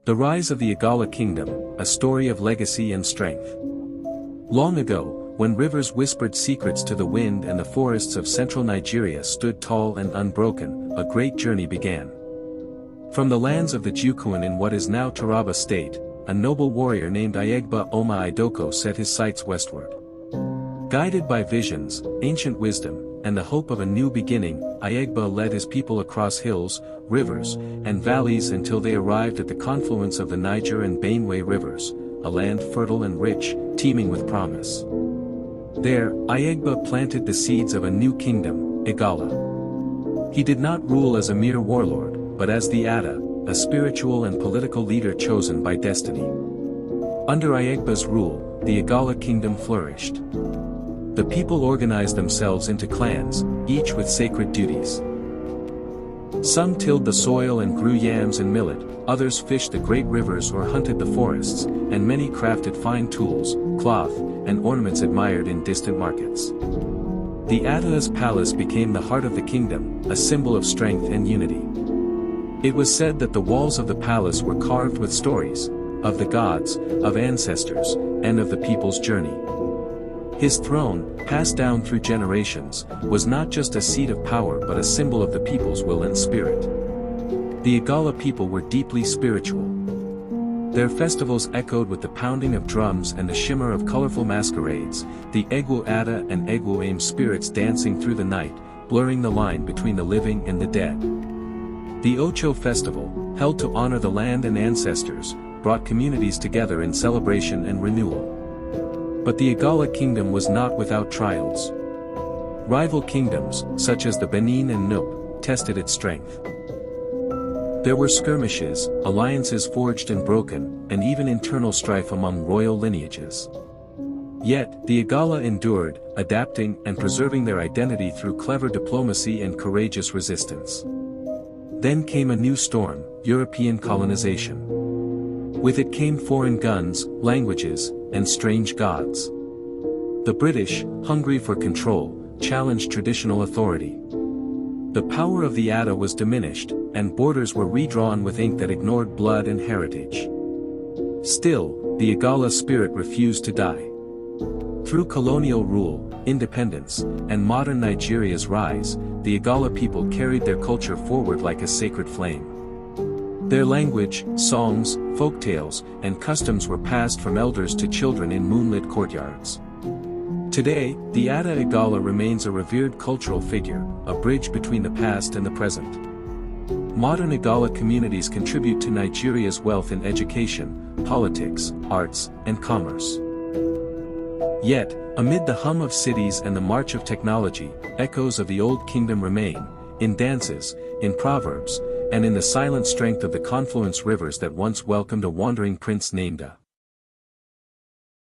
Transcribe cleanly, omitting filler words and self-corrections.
The Rise of the Igala Kingdom, a story of legacy and strength. Long ago, when rivers whispered secrets to the wind and the forests of central Nigeria stood tall and unbroken, a great journey began. From the lands of the Jukuan in what is now Taraba State, a noble warrior named Ayegba Oma Idoko set his sights westward. Guided by visions, ancient wisdom, and the hope of a new beginning, Ayegba led his people across hills, rivers, and valleys until they arrived at the confluence of the Niger and Benue rivers, a land fertile and rich, teeming with promise. There, Ayegba planted the seeds of a new kingdom, Igala. He did not rule as a mere warlord, but as the Ada, a spiritual and political leader chosen by destiny. Under Ayegba's rule, the Igala Kingdom flourished. The people organized themselves into clans, each with sacred duties. Some tilled the soil and grew yams and millet, others fished the great rivers or hunted the forests, and many crafted fine tools, cloth, and ornaments admired in distant markets. The Ada's palace became the heart of the kingdom, a symbol of strength and unity. It was said that the walls of the palace were carved with stories, of the gods, of ancestors, and of the people's journey. His throne, passed down through generations, was not just a seat of power but a symbol of the people's will and spirit. The Igala people were deeply spiritual. Their festivals echoed with the pounding of drums and the shimmer of colorful masquerades, the Egwu Ada and Egwu Aim spirits dancing through the night, blurring the line between the living and the dead. The Ocho festival, held to honor the land and ancestors, brought communities together in celebration and renewal. But the Igala Kingdom was not without trials. Rival kingdoms, such as the Benin and Nupe, tested its strength. There were skirmishes, alliances forged and broken, and even internal strife among royal lineages. Yet, the Igala endured, adapting and preserving their identity through clever diplomacy and courageous resistance. Then came a new storm, European colonization. With it came foreign guns, languages, and strange gods. The British, hungry for control, challenged traditional authority. The power of the Ada was diminished, and borders were redrawn with ink that ignored blood and heritage. Still, the Igala spirit refused to die. Through colonial rule, independence, and modern Nigeria's rise, the Igala people carried their culture forward like a sacred flame. Their language, songs, folktales, and customs were passed from elders to children in moonlit courtyards. Today, the Ada Igala remains a revered cultural figure, a bridge between the past and the present. Modern Igala communities contribute to Nigeria's wealth in education, politics, arts, and commerce. Yet, amid the hum of cities and the march of technology, echoes of the old kingdom remain, in dances, in proverbs, and in the silent strength of the confluence rivers that once welcomed a wandering prince named